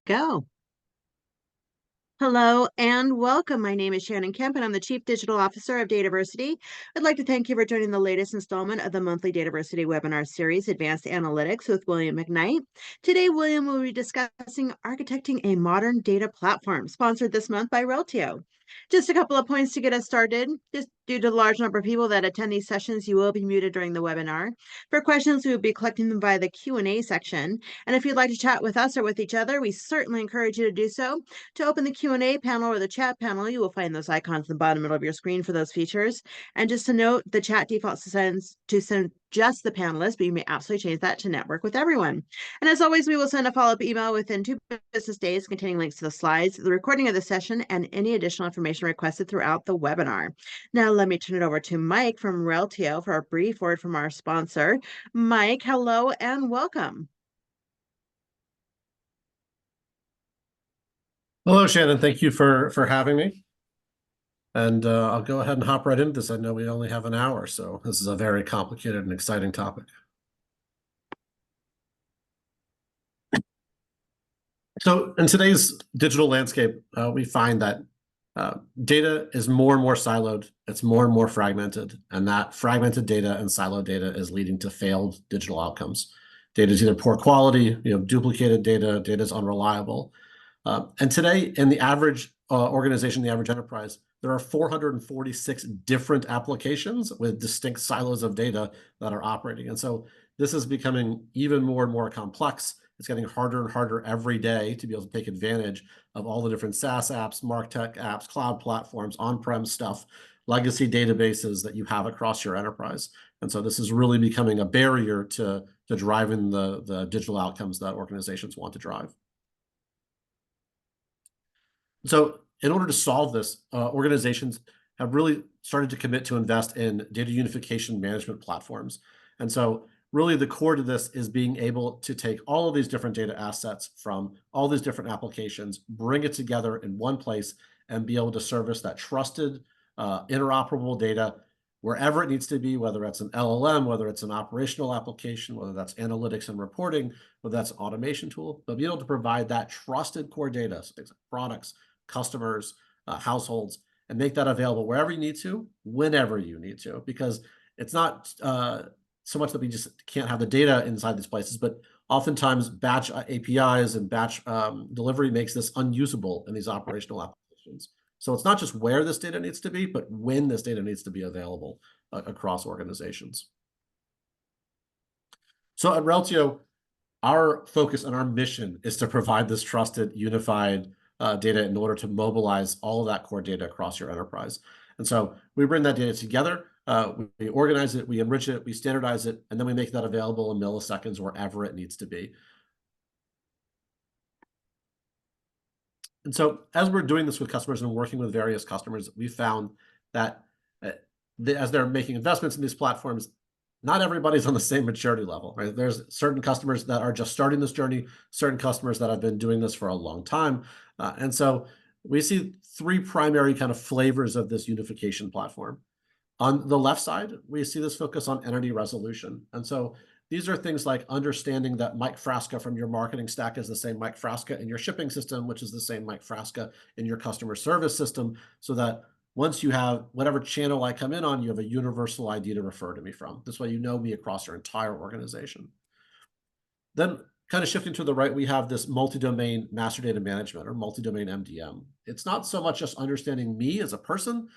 Go. Hello and welcome. My name is Shannon Kemp, and I'm the Chief Digital Officer of Dataversity. I'd like to thank you for joining the latest installment of the monthly Dataversity webinar series, Advanced Analytics with William McKnight. Today, William will be discussing architecting a modern data platform, sponsored this month by Reltio. Just a couple of points to get us started. Just due to the large number of people that attend these sessions, you will be muted during the webinar. For questions, we will be collecting them via the Q&A section. And if you'd like to chat with us or with each other, we certainly encourage you to do so. To open the Q&A panel or the chat panel, you will find those icons in the bottom middle of your screen for those features. And just to note, the chat defaults to send just the panelists, but you may absolutely change that to network with everyone. And as always, we will send a follow-up email within 2 business days containing links to the slides, the recording of the session, and any additional information requested throughout the webinar. Now, let me turn it over to Mike from Reltio for a brief word from our sponsor. Mike, hello and welcome. Hello, Shannon. Thank you for having me. And I'll go ahead and hop right into this. I know we only have an hour, so this is a very complicated and exciting topic. So in today's digital landscape, we find that data is more and more siloed. It's more and more fragmented. And that fragmented data and siloed data is leading to failed digital outcomes. Data is either poor quality, duplicated data, data is unreliable. And today, in the average organization, the average enterprise, there are 446 different applications with distinct silos of data that are operating. And so this is becoming even more and more complex. It's getting harder and harder every day to be able to take advantage of all the different SaaS apps, MarTech apps, cloud platforms, on-prem stuff, legacy databases that you have across your enterprise. And so this is really becoming a barrier to driving the digital outcomes that organizations want to drive. So in order to solve this, organizations have really started to commit to invest in data unification management platforms. And so really the core to this is being able to take all of these different data assets from all these different applications, bring it together in one place, and be able to service that trusted, interoperable data wherever it needs to be, whether that's an LLM, whether it's an operational application, whether that's analytics and reporting, whether that's an automation tool, but be able to provide that trusted core data, so things like products, customers, households, and make that available wherever you need to, whenever you need to, because it's not so much that we just can't have the data inside these places, but oftentimes batch APIs and batch delivery makes this unusable in these operational applications. So it's not just where this data needs to be, but when this data needs to be available across organizations. So at Reltio, our focus and our mission is to provide this trusted, unified data in order to mobilize all of that core data across your enterprise. And so we bring that data together, we organize it, we enrich it, we standardize it, and then we make that available in milliseconds wherever it needs to be. And so as we're doing this with customers and working with various customers, we found that as they're making investments in these platforms, not everybody's on the same maturity level, right? There's certain customers that are just starting this journey, certain customers that have been doing this for a long time. And so we see 3 primary kind of flavors of this unification platform. On the left side, we see this focus on entity resolution. And so these are things like understanding that Mike Frasca from your marketing stack is the same Mike Frasca in your shipping system, which is the same Mike Frasca in your customer service system, so that once you have whatever channel I come in on, you have a universal ID to refer to me from. This way you know me across your entire organization. Then kind of shifting to the right, we have this multi-domain master data management or multi-domain MDM. It's not so much just understanding me as a person,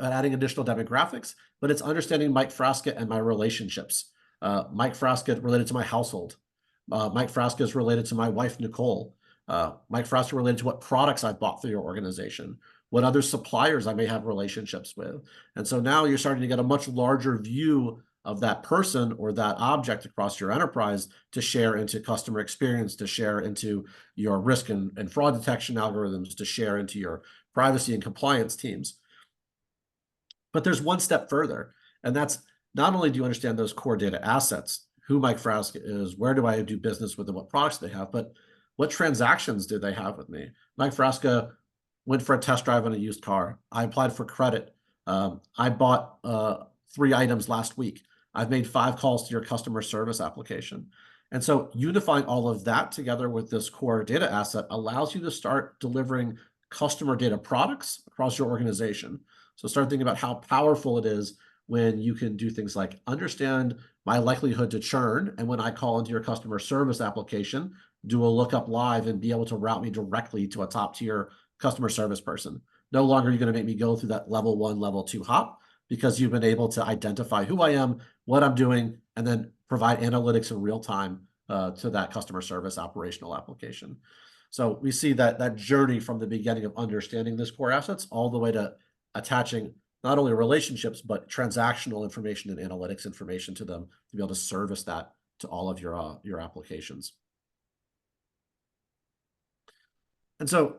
adding additional demographics, but it's understanding Mike Frasca and my relationships. Mike Frasca related to my household. Mike Frasca is related to my wife, Nicole. Mike Frasca related to what products I've bought through your organization, what other suppliers I may have relationships with. And so now you're starting to get a much larger view of that person or that object across your enterprise to share into customer experience, to share into your risk and fraud detection algorithms, to share into your privacy and compliance teams. But there's one step further, and that's not only do you understand those core data assets, who Mike Frasca is, where do I do business with them, what products they have, but what transactions did they have with me? Mike Frasca went for a test drive on a used car. I applied for credit. I bought 3 items last week. I've made 5 calls to your customer service application. And so unifying all of that together with this core data asset allows you to start delivering customer data products across your organization. So start thinking about how powerful it is when you can do things like understand my likelihood to churn. And when I call into your customer service application, do a lookup live and be able to route me directly to a top tier customer service person. No longer are you going to make me go through that level 1, level 2 hop, because you've been able to identify who I am, what I'm doing, and then provide analytics in real time to that customer service operational application. So we see that journey from the beginning of understanding this core assets all the way to attaching not only relationships, but transactional information and analytics information to them to be able to service that to all of your applications. And so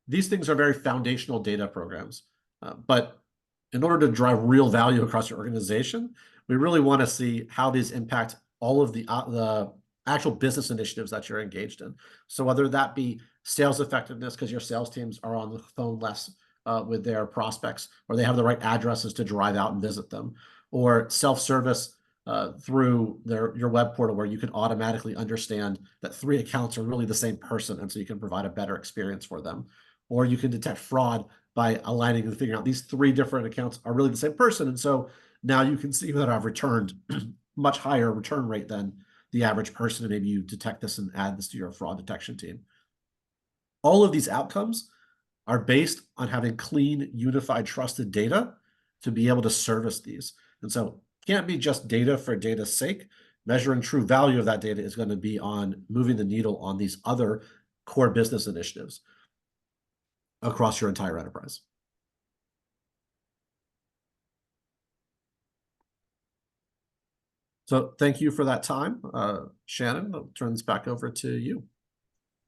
these things are very foundational data programs, but in order to drive real value across your organization, we really want to see how these impact all of the actual business initiatives that you're engaged in. So whether that be sales effectiveness, because your sales teams are on the phone less with their prospects, or they have the right addresses to drive out and visit them, or self-service through your web portal where you can automatically understand that 3 accounts are really the same person, and so you can provide a better experience for them. Or you can detect fraud by aligning and figuring out these 3 different accounts are really the same person. And so now you can see that I've returned much higher return rate than the average person, and maybe you detect this and add this to your fraud detection team. All of these outcomes are based on having clean, unified, trusted data to be able to service these. And so can't be just data for data's sake. Measuring true value of that data is going to be on moving the needle on these other core business initiatives across your entire enterprise. So thank you for that time. Shannon, I'll turn this back over to you.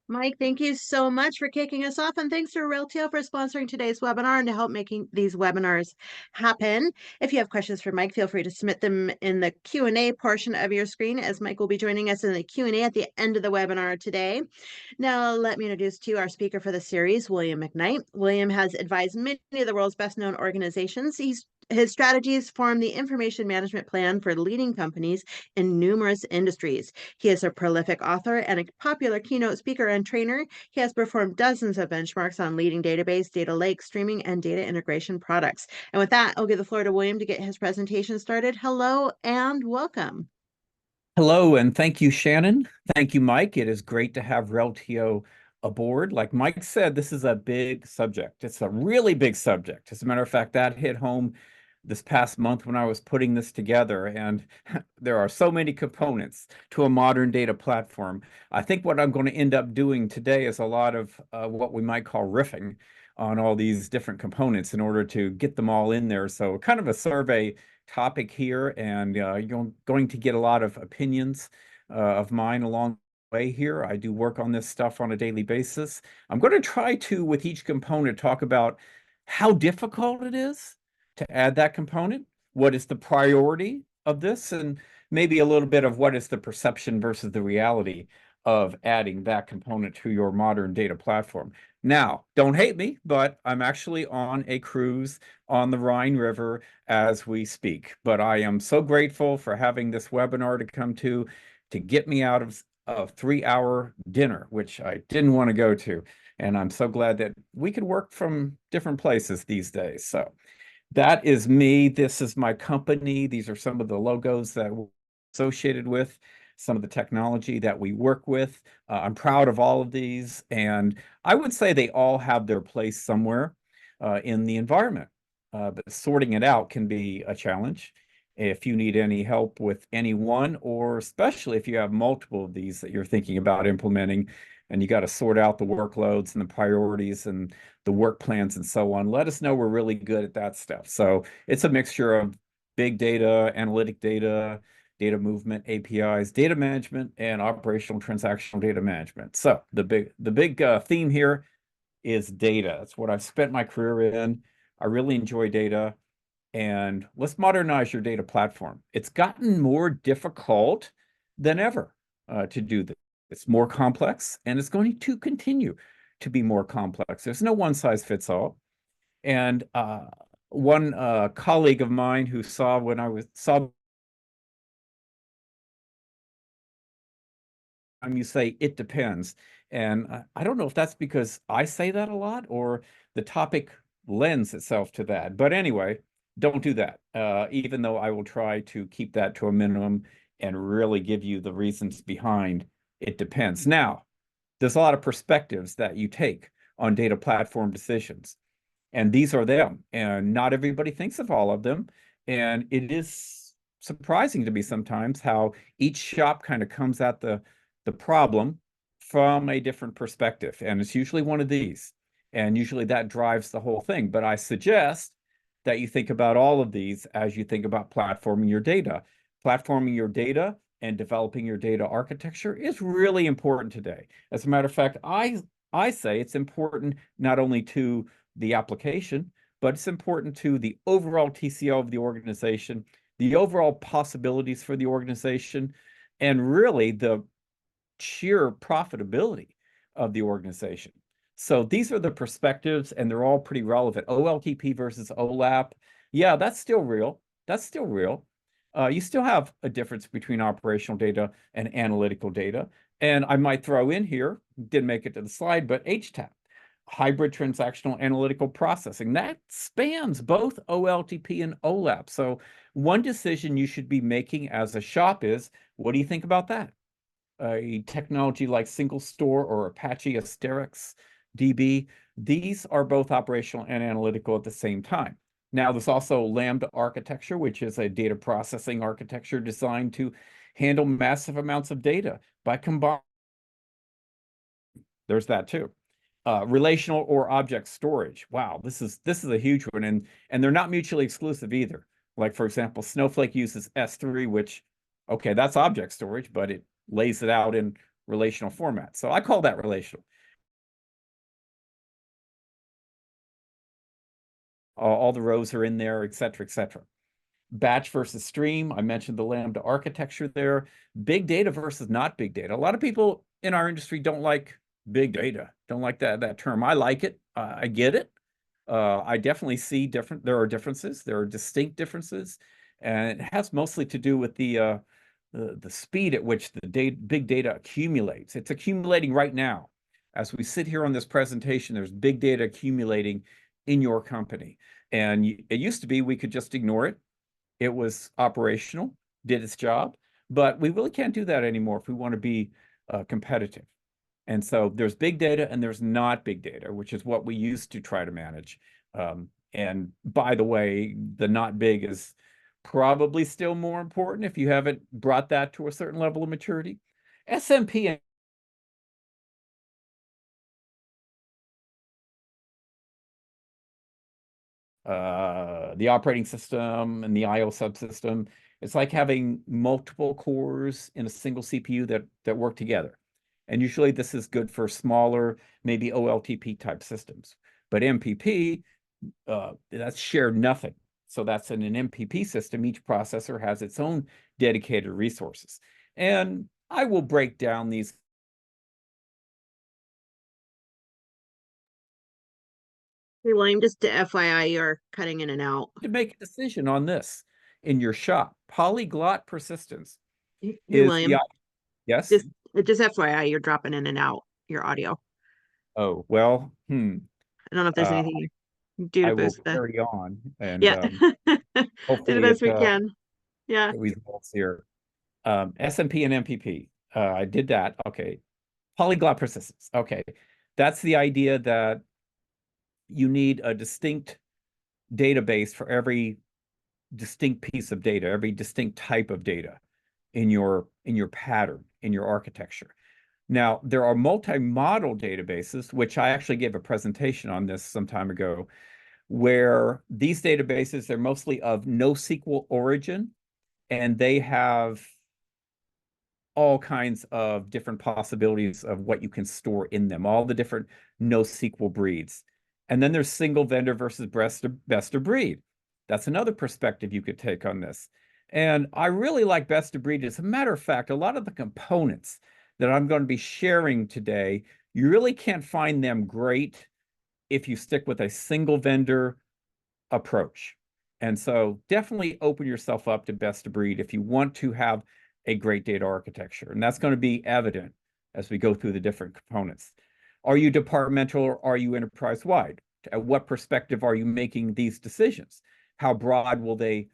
Mike, thank you so much for kicking us off, and thanks to Reltio for sponsoring today's webinar and to help making these webinars happen. If you have questions for Mike, feel free to submit them in the Q&A portion of your screen, as Mike will be joining us in the Q&A at the end of the webinar today. Now, let me introduce to you our speaker for the series, William McKnight. William has advised many of the world's best-known organizations. His strategies form the information management plan for leading companies in numerous industries. He is a prolific author and a popular keynote speaker and trainer. He has performed dozens of benchmarks on leading database, data lake, streaming, and data integration products. And with that, I'll give the floor to William to get his presentation started. Hello and welcome. Hello, and thank you, Shannon. Thank you, Mike. It is great to have Reltio aboard. Like Mike said, this is a big subject. It's a really big subject. As a matter of fact, that hit home this past month when I was putting this together, and there are so many components to a modern data platform. I think what I'm going to end up doing today is a lot of what we might call riffing on all these different components in order to get them all in there. So kind of a survey topic here, and you're going to get a lot of opinions of mine along the way here. I do work on this stuff on a daily basis. I'm going to try to, with each component, talk about how difficult it is to add that component, what is the priority of this, and maybe a little bit of what is the perception versus the reality of adding that component to your modern data platform. Now, don't hate me, but I'm actually on a cruise on the Rhine River as we speak. But I am so grateful for having this webinar to come to get me out of a 3-hour dinner, which I didn't want to go to. And I'm so glad that we could work from different places these days. So that is me. This is my company. These are some of the logos that we're associated with, some of the technology that we work with. I'm proud of all of these, and I would say they all have their place somewhere in the environment. But sorting it out can be a challenge. If you need any help with any one, or especially if you have multiple of these that you're thinking about implementing, and you got to sort out the workloads and the priorities and the work plans and so on, let us know. We're really good at that stuff. So it's a mixture of big data, analytic data, data movement, APIs, data management, and operational transactional data management. So the big theme here is data. That's what I've spent my career in. I really enjoy data. And let's modernize your data platform. It's gotten more difficult than ever to do this. It's more complex, and it's going to continue to be more complex. There's no one size fits all. And one colleague of mine who saw when I saw you say it depends. And I don't know if that's because I say that a lot or the topic lends itself to that. But anyway, don't do that, even though I will try to keep that to a minimum and really give you the reasons behind it depends. Now, there's a lot of perspectives that you take on data platform decisions, and these are them. And not everybody thinks of all of them. And it is surprising to me sometimes how each shop kind of comes at the problem from a different perspective. And it's usually one of these. And usually that drives the whole thing. But I suggest that you think about all of these as you think about platforming your data. Platforming your data and developing your data architecture is really important today. As a matter of fact, I say it's important not only to the application, but it's important to the overall TCO of the organization, the overall possibilities for the organization, and really the sheer profitability of the organization. So these are the perspectives, and they're all pretty relevant. OLTP versus OLAP. Yeah, that's still real. That's still real. You still have a difference between operational data and analytical data. And I might throw in here, didn't make it to the slide, but HTAP, hybrid transactional analytical processing, that spans both OLTP and OLAP. So one decision you should be making as a shop is, what do you think about that? A technology like SingleStore or Apache Asterix DB, these are both operational and analytical at the same time. Now, there's also Lambda architecture, which is a data processing architecture designed to handle massive amounts of data by combining. There's that too. Relational or object storage. Wow, this is a huge one, and they're not mutually exclusive either. Like, for example, Snowflake uses S3, which, okay, that's object storage, but it lays it out in relational format. So I call that relational. All the rows are in there, et cetera, et cetera. Batch versus stream. I mentioned the Lambda architecture there. Big data versus not big data. A lot of people in our industry don't like big data, don't like that term. I like it. I get it. I definitely see there are differences. There are distinct differences. And it has mostly to do with the speed at which the big data accumulates. It's accumulating right now. As we sit here on this presentation, there's big data accumulating in your company. And it used to be we could just ignore it. It was operational, did its job, but we really can't do that anymore if we want to be competitive. And so there's big data and there's not big data, which is what we used to try to manage. And by the way, the not big is probably still more important if you haven't brought that to a certain level of maturity. SMP the operating system and the IO subsystem. It's like having multiple cores in a single CPU that work together. And usually this is good for smaller, maybe OLTP type systems. But MPP, that's shared nothing. So that's in an MPP system, each processor has its own dedicated resources. And I will break down these. Hey, William, just to FYI, you're cutting in and out. To make a decision on this in your shop. Polyglot persistence Hey, is William, yes. just FYI, you're dropping in and out your audio. Oh, well, I don't know if there's anything you can do I to will boost the. carry on and Yeah, do the hopefully best we it can. Yeah. results here. SMP and MPP. I did that. Okay. Polyglot persistence. Okay. That's the idea that you need a distinct database for every distinct piece of data, every distinct type of data in your pattern, in your architecture. Now, there are multi-model databases, which I actually gave a presentation on this some time ago, where these databases, they're mostly of NoSQL origin, and they have all kinds of different possibilities of what you can store in them, all the different NoSQL breeds. And then there's single vendor versus best of breed. That's another perspective you could take on this. And I really like best of breed. As a matter of fact, a lot of the components that I'm going to be sharing today, you really can't find them great if you stick with a single vendor approach. And so definitely open yourself up to best of breed if you want to have a great data architecture. And that's going to be evident as we go through the different components. Are you departmental or are you enterprise-wide? At what perspective are you making these decisions? How broad will they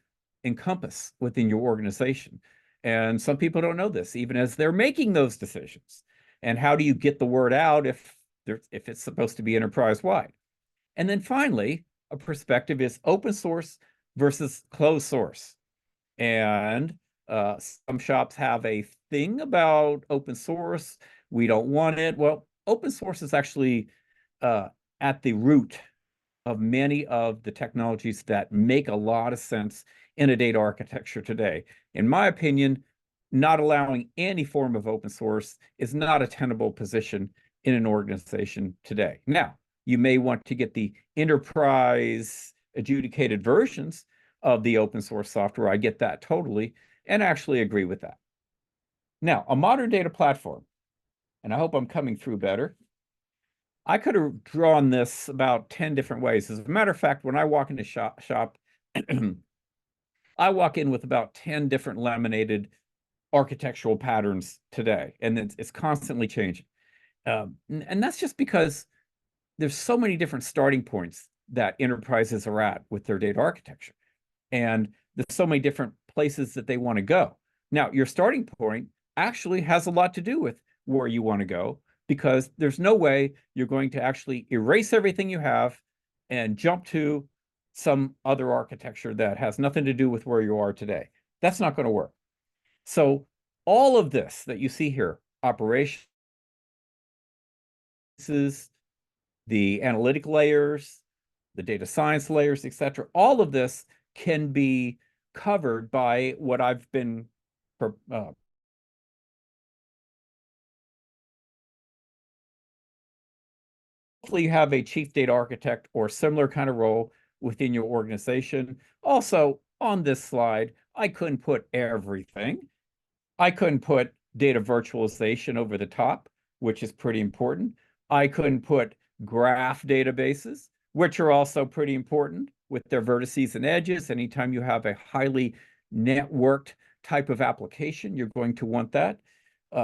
encompass within your organization? And some people don't know this, even as they're making those decisions. And how do you get the word out if it's supposed to be enterprise-wide? And then finally, a perspective is open source versus closed source. And some shops have a thing about open source. We don't want it. Well, open source is actually at the root of many of the technologies that make a lot of sense in a data architecture today. In my opinion, not allowing any form of open source is not a tenable position in an organization today. Now, you may want to get the enterprise adjudicated versions of the open source software. I get that totally, and actually agree with that. Now, a modern data platform, and I hope I'm coming through better. I could have drawn this about 10 different ways. As a matter of fact, when I walk into shop, I walk in with about 10 different laminated architectural patterns today, and it's constantly changing. And that's just because there's so many different starting points that enterprises are at with their data architecture. And there's so many different places that they want to go. Now, your starting point actually has a lot to do with where you want to go, because there's no way you're going to actually erase everything you have and jump to some other architecture that has nothing to do with where you are today. That's not going to work. So all of this that you see here, operations, the analytic layers, the data science layers, etc., all of this can be covered by what I've been hopefully you have a chief data architect or similar kind of role within your organization. Also, on this slide, I couldn't put everything. I couldn't put data virtualization over the top, which is pretty important. I couldn't put graph databases, which are also pretty important with their vertices and edges. Anytime you have a highly networked type of application, you're going to want that.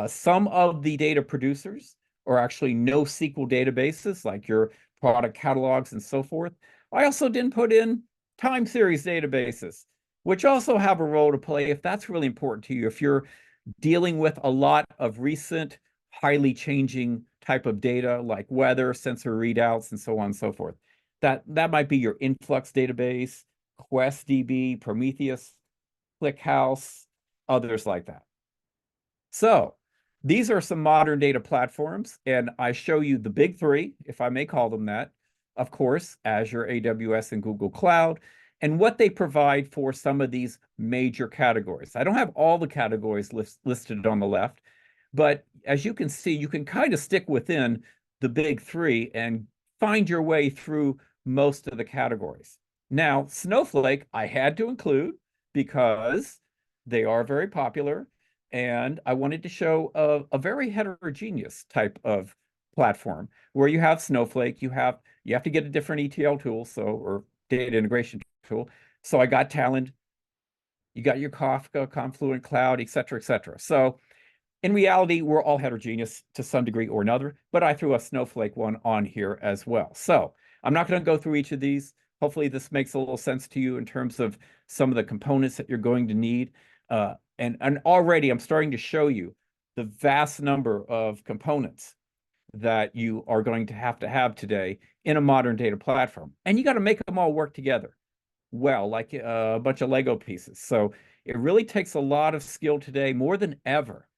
Some of the data producers are actually NoSQL databases, like your product catalogs and so forth. I also didn't put in time series databases, which also have a role to play if that's really important to you. If you're dealing with a lot of recent, highly changing type of data like weather, sensor readouts, and so on and so forth. That might be your influx database, QuestDB, Prometheus, ClickHouse, others like that. So these are some modern data platforms, and I show you the big three, if I may call them that. Of course, Azure, AWS, and Google Cloud, and what they provide for some of these major categories. I don't have all the categories listed on the left, but as you can see, you can kind of stick within the big three and find your way through most of the categories. Now, Snowflake, I had to include because they are very popular, and I wanted to show a very heterogeneous type of platform where you have Snowflake, you have to get a different ETL tool, or data integration tool. So I got Talend, you got your Kafka, Confluent Cloud, et cetera, et cetera. So in reality, we're all heterogeneous to some degree or another, but I threw a Snowflake one on here as well. So I'm not going to go through each of these. Hopefully this makes a little sense to you in terms of some of the components that you're going to need. And already I'm starting to show you the vast number of components that you are going to have today in a modern data platform. And you got to make them all work together well, like a bunch of Lego pieces. So it really takes a lot of skill today, more than ever,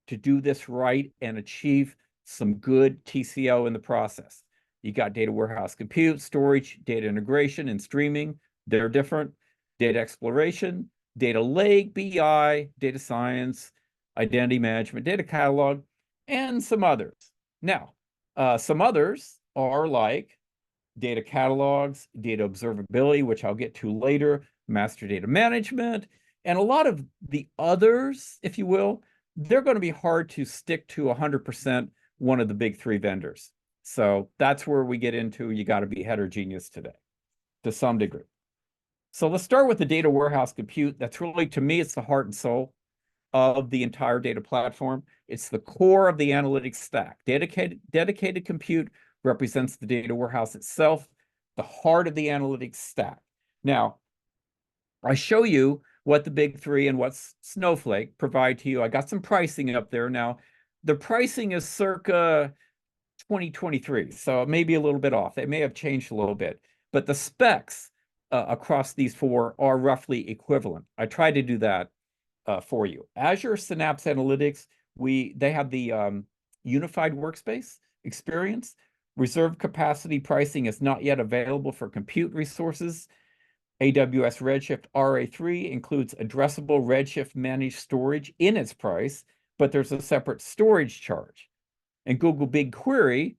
to do this right and achieve some good TCO in the process. You got data warehouse compute, storage, data integration, and streaming. They're different. Data exploration, data lake, BI, data science, identity management, data catalog, and some others. Now, some others are like data catalogs, data observability, which I'll get to later, master data management, and a lot of the others, if you will, they're going to be hard to stick to 100% one of the big three vendors. So that's where we get into, you got to be heterogeneous today to some degree. So let's start with the data warehouse compute. That's really, to me, it's the heart and soul of the entire data platform. It's the core of the analytics stack. Dedicated compute represents the data warehouse itself, the heart of the analytics stack. Now, I show you what the big three and what Snowflake provide to you. I got some pricing up there. Now, the pricing is circa 2023, so it may be a little bit off. They may have changed a little bit, but the specs across these four are roughly equivalent. I tried to do that for you. Azure Synapse Analytics, they have the unified workspace experience. Reserved capacity pricing is not yet available for compute resources. AWS Redshift RA3 includes addressable Redshift managed storage in its price, but there's a separate storage charge. In Google BigQuery,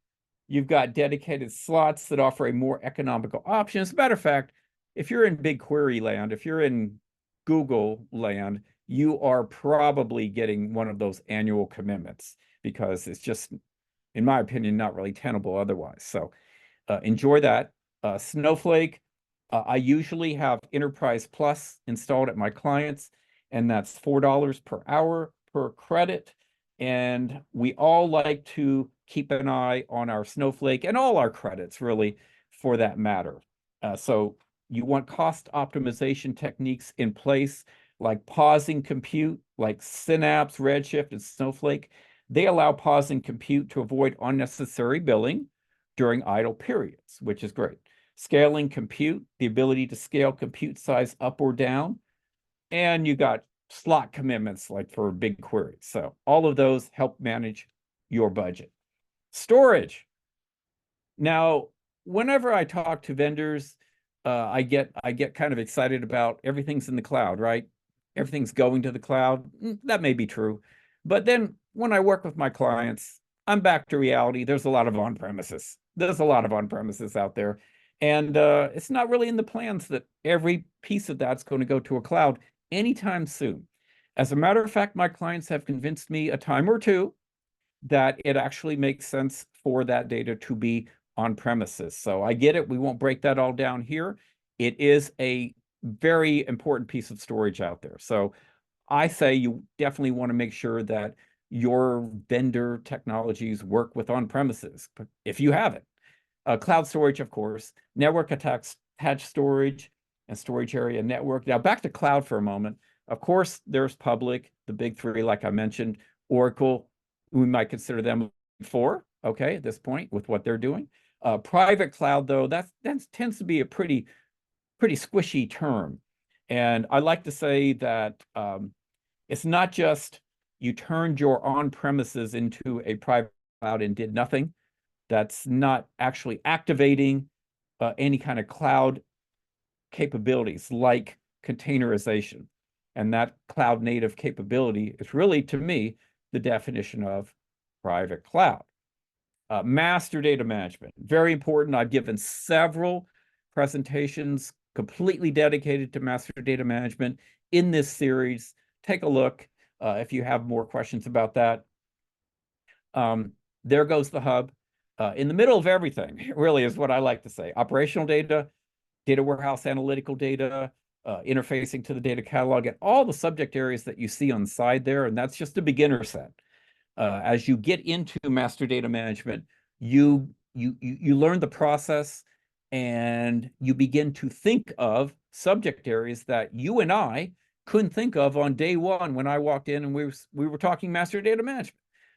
you've got dedicated slots that offer a more economical option. As a matter of fact, if you're in BigQuery land, if you're in Google land, you are probably getting one of those annual commitments because it's just, in my opinion, not really tenable otherwise. So enjoy that. Snowflake, I usually have Enterprise Plus installed at my clients, and that's $4 per hour per credit. And we all like to keep an eye on our Snowflake and all our credits, really, for that matter. So you want cost optimization techniques in place, like pausing compute, like Synapse, Redshift, and Snowflake. They allow pausing compute to avoid unnecessary billing during idle periods, which is great. Scaling compute, the ability to scale compute size up or down. And you got slot commitments like for BigQuery. So all of those help manage your budget. Storage. Now, whenever I talk to vendors, I get kind of excited about everything's in the cloud, right? Everything's going to the cloud. That may be true. But then when I work with my clients, I'm back to reality. There's a lot of on-premises. There's a lot of on-premises out there. And it's not really in the plans that every piece of that's going to go to a cloud anytime soon. As a matter of fact, my clients have convinced me a time or two that it actually makes sense for that data to be on premises. So I get it. We won't break that all down here. It is a very important piece of storage out there. So I say you definitely want to make sure that your vendor technologies work with on premises, if you have it. Cloud storage, of course, network attached storage and storage area network. Now back to cloud for a moment. Of course, there's public, the big three, like I mentioned. Oracle, we might consider them four, okay, at this point with what they're doing. Private cloud, though, that tends to be a pretty squishy term. And I like to say that it's not just you turned your on-premises into a private cloud and did nothing. That's not actually activating any kind of cloud capabilities like containerization. And that cloud native capability is really, to me, the definition of private cloud. Master data management, very important. I've given several presentations completely dedicated to master data management in this series. Take a look if you have more questions about that. There goes the hub. In the middle of everything, really, is what I like to say. Operational data, data warehouse analytical data, interfacing to the data catalog, and all the subject areas that you see on the side there, and that's just a beginner set. As you get into master data management, you learn the process, and you begin to think of subject areas that you and I couldn't think of on day one when I walked in and we were talking master data management.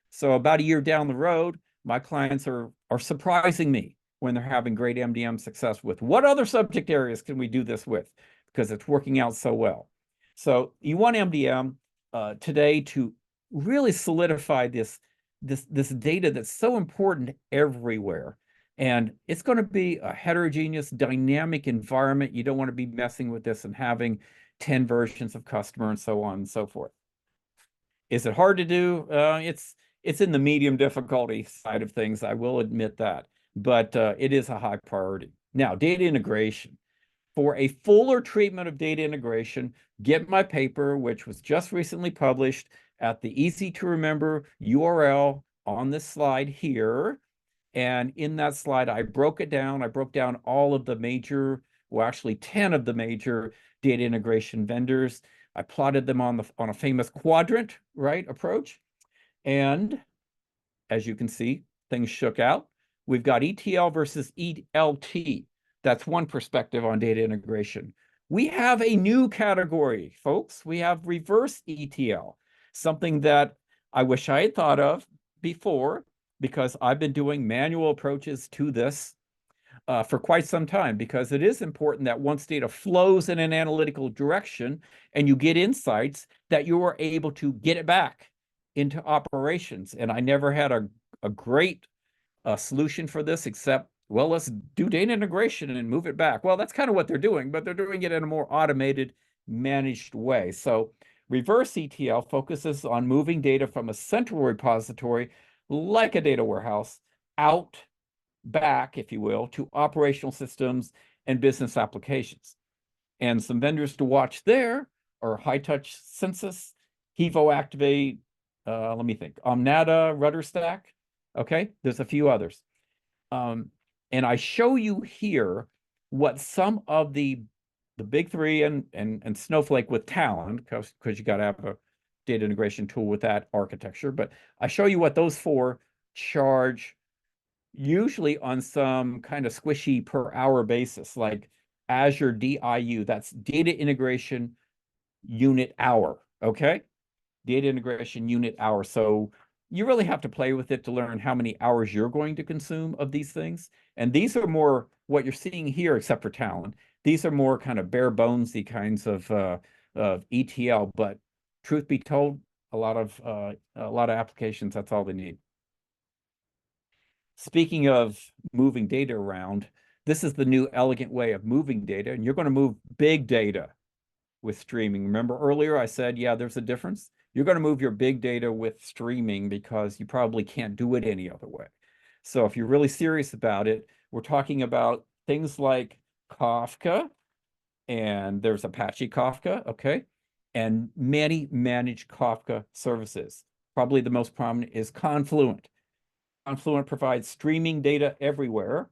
So about a year down the road, my clients are surprising me when they're having great MDM success with what other subject areas can we do this with, because it's working out so well. So you want MDM today to really solidify this data that's so important everywhere. And it's going to be a heterogeneous, dynamic environment. You don't want to be messing with this and having 10 versions of customer and so on and so forth. Is it hard to do? It's in the medium difficulty side of things, I will admit that, but it is a high priority. Now, data integration. For a fuller treatment of data integration, get my paper, which was just recently published at the easy to remember URL on this slide here. And in that slide, I broke it down. I broke down all of the major, well, actually 10 of the major data integration vendors. I plotted them on a famous quadrant, right, approach. And as you can see, things shook out. We've got ETL versus ELT. That's one perspective on data integration. We have a new category, folks. We have reverse ETL, something that I wish I had thought of before, because I've been doing manual approaches to this for quite some time, because it is important that once data flows in an analytical direction and you get insights, that you are able to get it back into operations. And I never had a great solution for this, except, well, let's do data integration and move it back. Well, that's kind of what they're doing, but they're doing it in a more automated, managed way. So reverse ETL focuses on moving data from a central repository, like a data warehouse, out back, if you will, to operational systems and business applications. And some vendors to watch there are High-Touch Census, Hevo Activate, let me think, Omnata, RudderStack. Okay, there's a few others. And I show you here what some of the big three and Snowflake with Talend, because you got to have a data integration tool with that architecture. But I show you what those four charge, usually on some kind of squishy per hour basis, like Azure DIU, that's data integration unit hour, okay? Data integration unit hour. So you really have to play with it to learn how many hours you're going to consume of these things. And these are more what you're seeing here, except for Talend. These are more kind of bare bonesy kinds of ETL, but truth be told, a lot of applications, that's all they need. Speaking of moving data around, this is the new elegant way of moving data, and you're going to move big data with streaming. Remember earlier I said, yeah, there's a difference. You're going to move your big data with streaming because you probably can't do it any other way. So if you're really serious about it, we're talking about things like Kafka, and there's Apache Kafka, okay? And many managed Kafka services. Probably the most prominent is Confluent. Confluent provides streaming data everywhere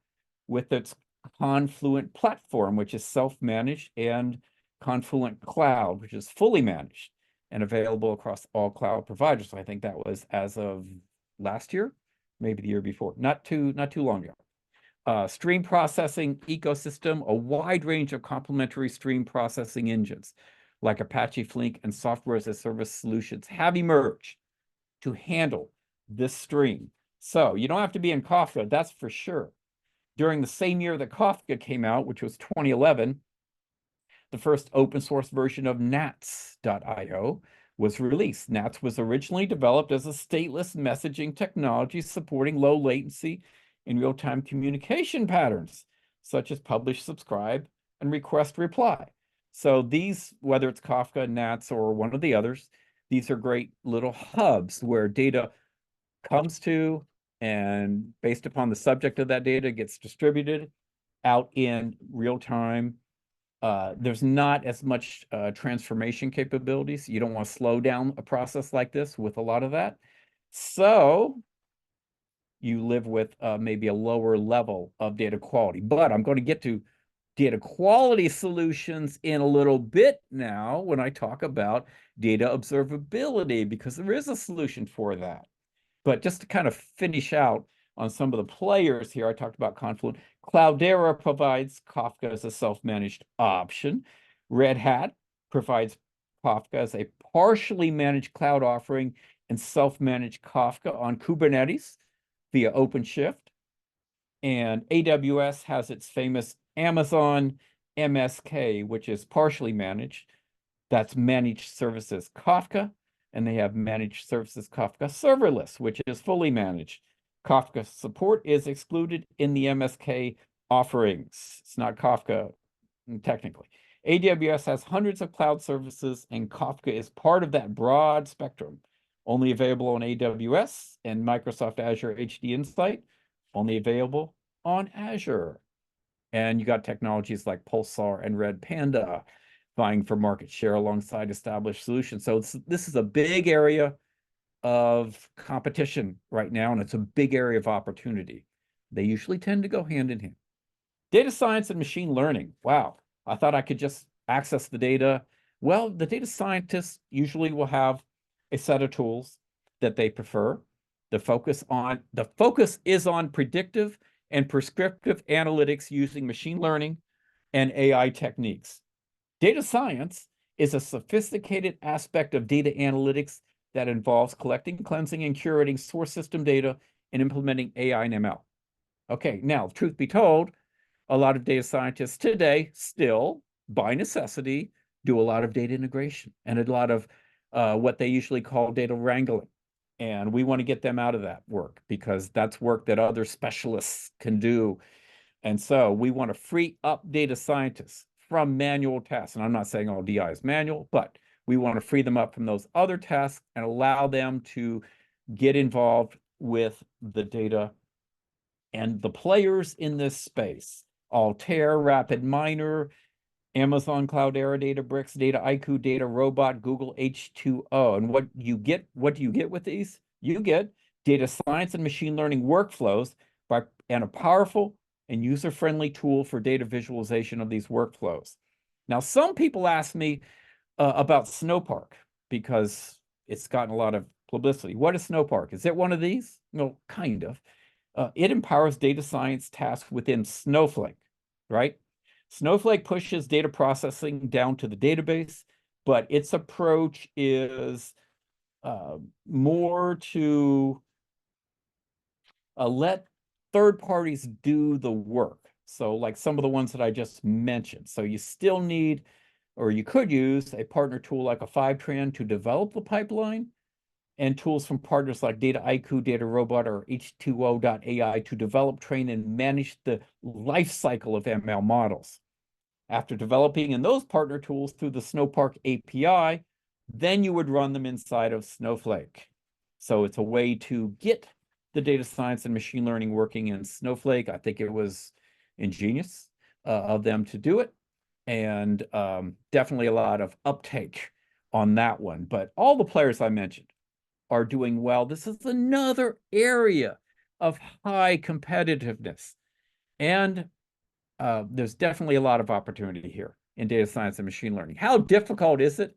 with its Confluent platform, which is self-managed, and Confluent Cloud, which is fully managed and available across all cloud providers. So I think that was as of last year, maybe the year before, not too long ago. Stream processing ecosystem, a wide range of complementary stream processing engines like Apache Flink and software as a service solutions have emerged to handle this stream. So you don't have to be in Kafka, that's for sure. During the same year that Kafka came out, which was 2011, the first open source version of Nats.io was released. Nats was originally developed as a stateless messaging technology supporting low latency and real-time communication patterns, such as publish, subscribe, and request reply. So these, whether it's Kafka, Nats, or one of the others, these are great little hubs where data comes to, and based upon the subject of that data, gets distributed out in real time. There's not as much transformation capabilities. You don't want to slow down a process like this with a lot of that. So you live with maybe a lower level of data quality. But I'm going to get to data quality solutions in a little bit now when I talk about data observability, because there is a solution for that. But just to kind of finish out on some of the players here, I talked about Confluent. Cloudera provides Kafka as a self-managed option. Red Hat provides Kafka as a partially managed cloud offering and self-managed Kafka on Kubernetes via OpenShift. And AWS has its famous Amazon MSK, which is partially managed. That's managed services Kafka. And they have managed services Kafka serverless, which is fully managed. Kafka support is excluded in the MSK offerings. It's not Kafka technically. AWS has hundreds of cloud services, and Kafka is part of that broad spectrum. Only available on AWS, and Microsoft Azure HD Insight, only available on Azure. And you got technologies like Pulsar and Red Panda vying for market share alongside established solutions. So this is a big area of competition right now, and it's a big area of opportunity. They usually tend to go hand in hand. Data science and machine learning. Wow, I thought I could just access the data Well, the data scientists usually will have a set of tools that they prefer. The focus is on predictive and prescriptive analytics using machine learning and AI techniques. Data science is a sophisticated aspect of data analytics that involves collecting, cleansing, and curating source system data and implementing AI and ML. Okay, now, truth be told, a lot of data scientists today still, by necessity, do a lot of data integration and a lot of what they usually call data wrangling. And we want to get them out of that work because that's work that other specialists can do. And so we want to free up data scientists from manual tasks. And I'm not saying all DI is manual, but we want to free them up from those other tasks and allow them to get involved with the data and the players in this space. Altair, RapidMiner, Amazon Cloudera, Databricks, Dataiku, DataRobot, Google H2O. And what do you get with these? You get data science and machine learning workflows and a powerful and user-friendly tool for data visualization of these workflows. Now, some people ask me about Snowpark because it's gotten a lot of publicity. What is Snowpark? Is it one of these? No, kind of. It empowers data science tasks within Snowflake, right? Snowflake pushes data processing down to the database, but its approach is more to let third parties do the work. So like some of the ones that I just mentioned. So you still need, or you could use a partner tool like a Fivetran to develop the pipeline, and tools from partners like Dataiku, DataRobot, or H2O.ai to develop, train, and manage the life cycle of ML models. After developing in those partner tools through the Snowpark API, then you would run them inside of Snowflake. So it's a way to get the data science and machine learning working in Snowflake. I think it was ingenious of them to do it, and definitely a lot of uptake on that one. But all the players I mentioned are doing well. This is another area of high competitiveness. And there's definitely a lot of opportunity here in data science and machine learning. How difficult is it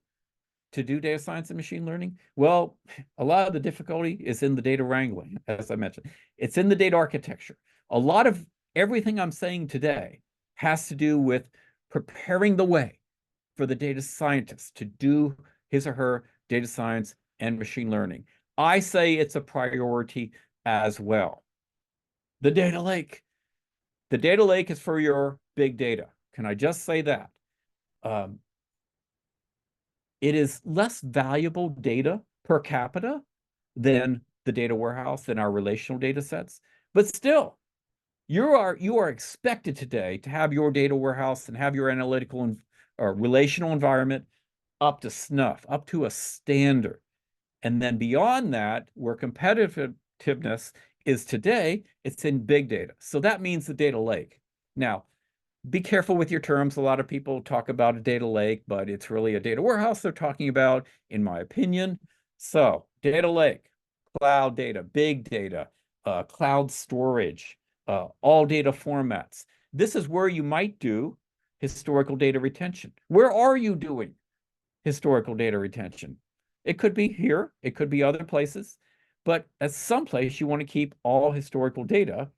to do data science and machine learning? Well, a lot of the difficulty is in the data wrangling, as I mentioned. It's in the data architecture. A lot of everything I'm saying today has to do with preparing the way for the data scientist to do his or her data science and machine learning. I say it's a priority as well. The data lake. The data lake is for your big data. Can I just say that? It is less valuable data per capita than the data warehouse, than our relational data sets. But still, you are expected today to have your data warehouse and have your analytical or relational environment up to snuff, up to a standard. And then beyond that, where competitiveness is today, it's in big data. So that means the data lake. Now, be careful with your terms. A lot of people talk about a data lake, but it's really a data warehouse they're talking about, in my opinion. So data lake, cloud data, big data, cloud storage, all data formats. This is where you might do historical data retention. Where are you doing historical data retention? It could be here, it could be other places, but at some place you want to keep all historical data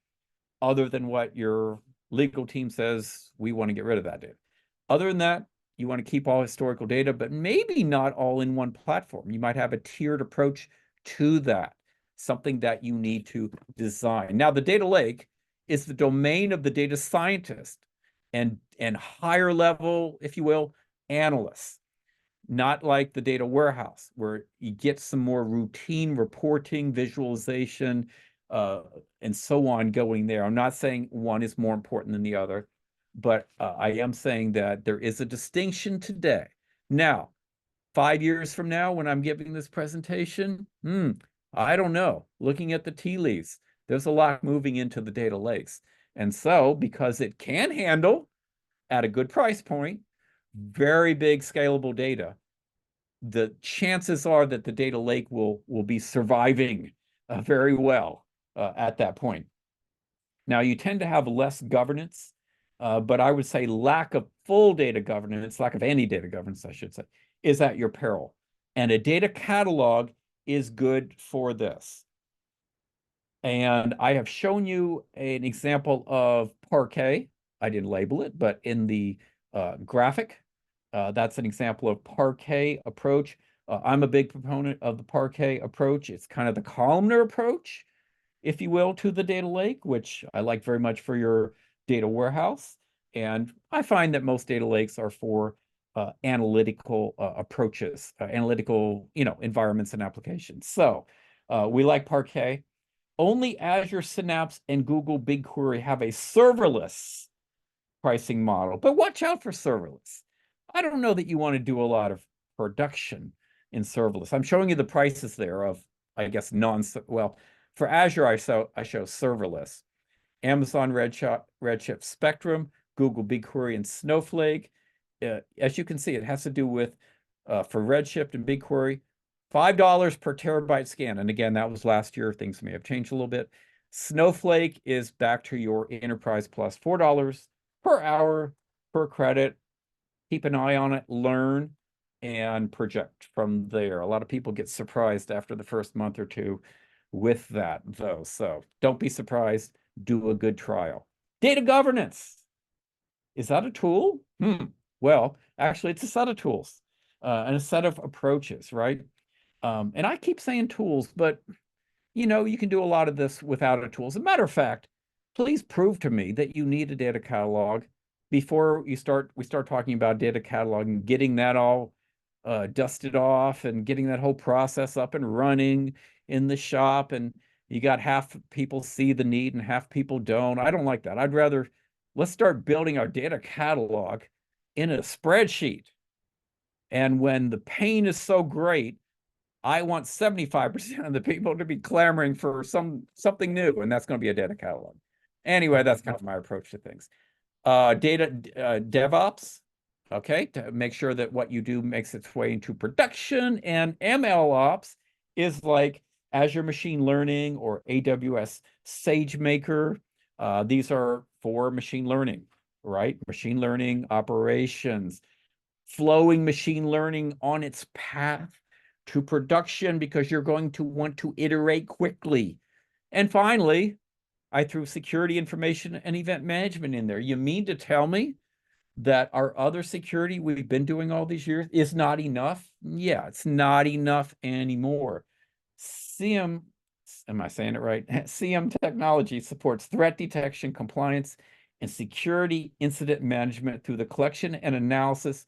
other than what your legal team says we want to get rid of that data. Other than that, you want to keep all historical data, but maybe not all in one platform. You might have a tiered approach to that, something that you need to design. Now, the data lake is the domain of the data scientist and higher level, if you will, analysts. Not like the data warehouse, where you get some more routine reporting, visualization, and so on going there. I'm not saying one is more important than the other, but I am saying that there is a distinction today. Now, 5 years from now, when I'm giving this presentation, I don't know. Looking at the tea leaves, there's a lot moving into the data lakes. And so, because it can handle, at a good price point, very big scalable data, the chances are that the data lake will be surviving very well at that point. Now, you tend to have less governance but I would say lack of full data governance, lack of any data governance, I should say, is at your peril. And a data catalog is good for this. And I have shown you an example of Parquet. I didn't label it, but in the graphic, that's an example of Parquet approach. I'm a big proponent of the Parquet approach. It's kind of the columnar approach, if you will, to the data lake, which I like very much for your data warehouse. And I find that most data lakes are for analytical approaches, analytical, environments and applications. So we like Parquet. Only Azure Synapse and Google BigQuery have a serverless pricing model, but watch out for serverless. I don't know that you want to do a lot of production in serverless. I'm showing you the prices there of, I guess, for Azure, I show serverless. Amazon Redshift Spectrum, Google BigQuery, and Snowflake. As you can see, it has to do with, for Redshift and BigQuery, $5 per terabyte scan. And again, that was last year. Things may have changed a little bit. Snowflake is back to your Enterprise Plus, $4 per hour per credit. Keep an eye on it, learn, and project from there. A lot of people get surprised after the first month or two with that, though. So don't be surprised. Do a good trial. Data governance. Is that a tool? Well, actually, it's a set of tools and a set of approaches, right? And I keep saying tools, but you can do a lot of this without a tool. As a matter of fact, please prove to me that you need a data catalog before we start talking about data catalog and getting that all dusted off and getting that whole process up and running in the shop. And you got half people see the need and half people don't. I don't like that. I'd rather, let's start building our data catalog in a spreadsheet. And when the pain is so great, I want 75% of the people to be clamoring for something new, and that's going to be a data catalog. Anyway, that's kind of my approach to things. DevOps, okay, to make sure that what you do makes its way into production, and MLOps is like Azure Machine Learning or AWS SageMaker. These are for machine learning, right? Machine learning operations, flowing machine learning on its path to production because you're going to want to iterate quickly. And finally, I threw security information and event management in there. You mean to tell me that our other security we've been doing all these years is not enough? Yeah, it's not enough anymore. CM, am I saying it right? CM technology supports threat detection, compliance, and security incident management through the collection and analysis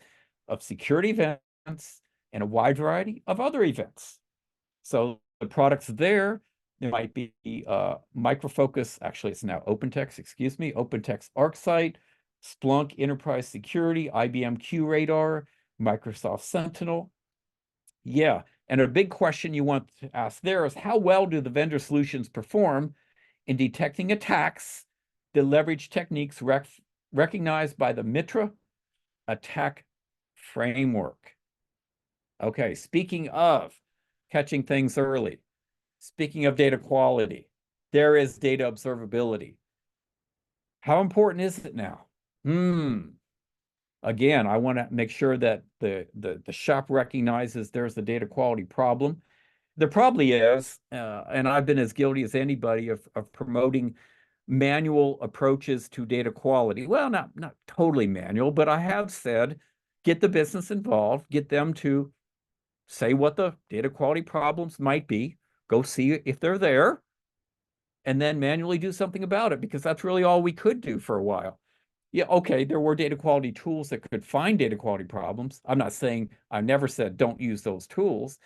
of security events and a wide variety of other events. So the products there might be Micro Focus, actually it's now OpenText, OpenText ArcSight, Splunk Enterprise Security, IBM QRadar, Microsoft Sentinel. Yeah, and a big question you want to ask there is how well do the vendor solutions perform in detecting attacks that leverage techniques recognized by the MITRE attack framework? Okay, speaking of catching things early, speaking of data quality, there is data observability. How important is it now? Again, I want to make sure that the shop recognizes there's a data quality problem. There probably is, and I've been as guilty as anybody of promoting manual approaches to data quality. Well, not totally manual, but I have said, get the business involved, get them to say what the data quality problems might be, go see if they're there, and then manually do something about it, because that's really all we could do for a while. Yeah, okay, there were data quality tools that could find data quality problems. I'm not saying, I never said don't use those tools,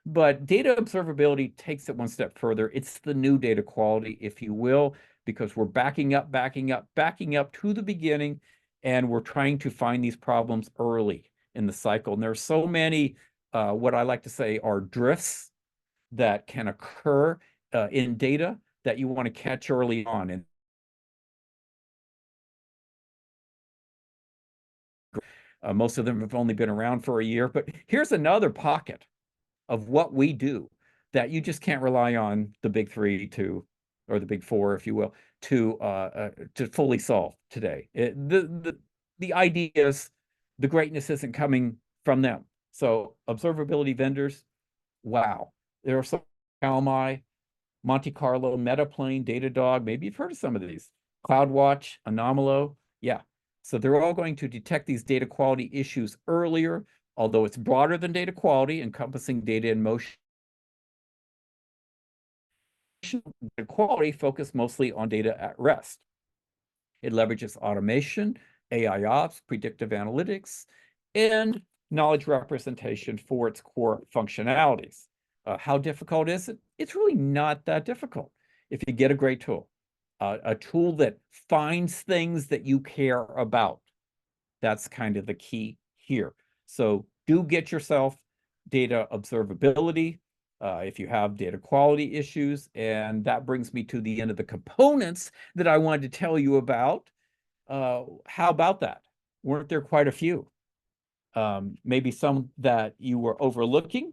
but data observability takes it one step further. It's the new data quality, if you will, because we're backing up to the beginning, and we're trying to find these problems early in the cycle. And there's so many, what I like to say are drifts that can occur in data that you want to catch early on. And most of them have only been around for a year, but here's another pocket of what we do that you just can't rely on the big three to, or the big four, if you will, to fully solve today. The idea is the greatness isn't coming from them. So observability vendors, wow, there are some Calmi, Monte Carlo, Metaplane, Datadog. Maybe you've heard of some of these. CloudWatch, Anomalo, yeah. So they're all going to detect these data quality issues earlier, although it's broader than data quality, encompassing data in motion. Data quality focused mostly on data at rest. It leverages automation, AI ops, predictive analytics, and knowledge representation for its core functionalities. How difficult is it? It's really not that difficult if you get a great tool, a tool that finds things that you care about. That's kind of the key here. So do get yourself data observability if you have data quality issues. And that brings me to the end of the components that I wanted to tell you about. How about that? Weren't there quite a few? Maybe some that you were overlooking.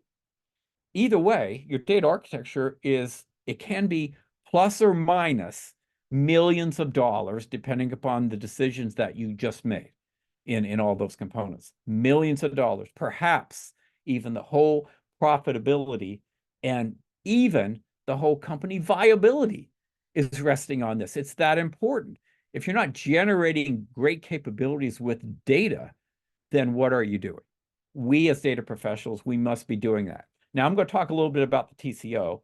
Either way, your data architecture it can be plus or minus millions of dollars, depending upon the decisions that you just made in all those components. Millions of dollars, perhaps even the whole profitability and even the whole company viability is resting on this. It's that important. If you're not generating great capabilities with data, then what are you doing? We as data professionals, we must be doing that. Now, I'm going to talk a little bit about the TCO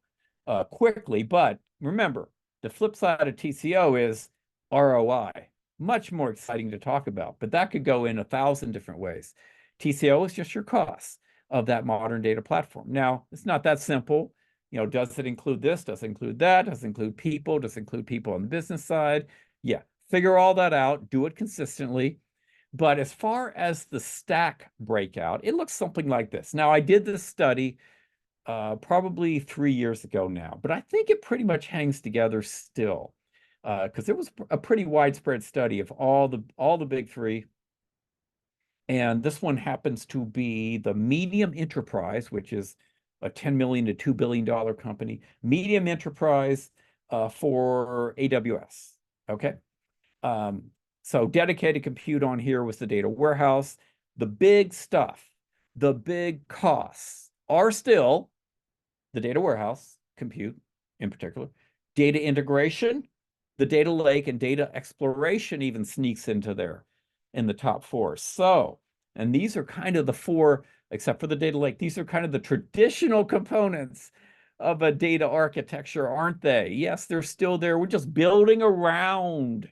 quickly, but remember, the flip side of TCO is ROI. Much more exciting to talk about, but that could go in 1,000 different ways. TCO is just your cost of that modern data platform. Now, it's not that simple. You know, does it include this? Does it include that? Does it include people? Does it include people on the business side? Yeah, figure all that out, do it consistently. But as far as the stack breakout, it looks something like this. Now, I did this study probably 3 years ago now, but I think it pretty much hangs together still because it was a pretty widespread study of all the big three. And this one happens to be the medium enterprise, which is a $10 million to $2 billion company, medium enterprise for AWS. Okay. So dedicated compute on here was the data warehouse. The big stuff, the big costs are still the data warehouse, compute in particular, data integration, the data lake, and data exploration even sneaks into there in the top four. So, and these are kind of the four, except for the data lake, these are kind of the traditional components of a data architecture, aren't they? Yes, they're still there. We're just building around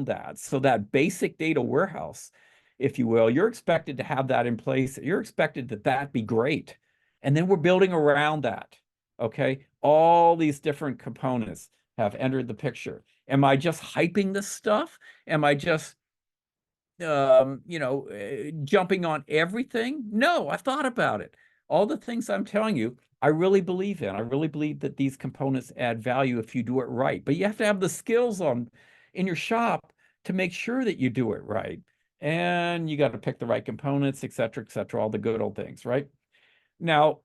that. So that basic data warehouse, if you will, you're expected to have that in place. You're expected that be great. And then we're building around that, okay? All these different components have entered the picture. Am I just hyping this stuff? Am I just, jumping on everything? No, I've thought about it. All the things I'm telling you, I really believe in. I really believe that these components add value if you do it right. But you have to have the skills in your shop to make sure that you do it right. And you got to pick the right components, et cetera, all the good old things, right? Now,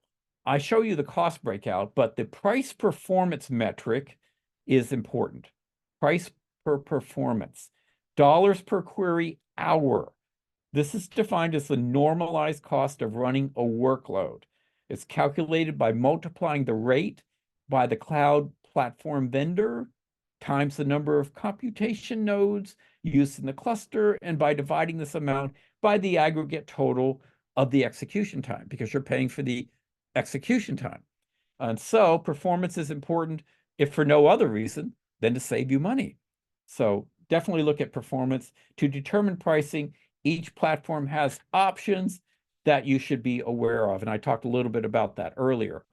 I show you the cost breakout, but the price performance metric is important. Price per performance, dollars per query hour. This is defined as the normalized cost of running a workload. It's calculated by multiplying the rate by the cloud platform vendor times the number of computation nodes used in the cluster, and by dividing this amount by the aggregate total of the execution time, because you're paying for the execution time. And so performance is important, if for no other reason than to save you money. So definitely look at performance. To determine pricing, each platform has options that you should be aware of. And I talked a little bit about that earlier.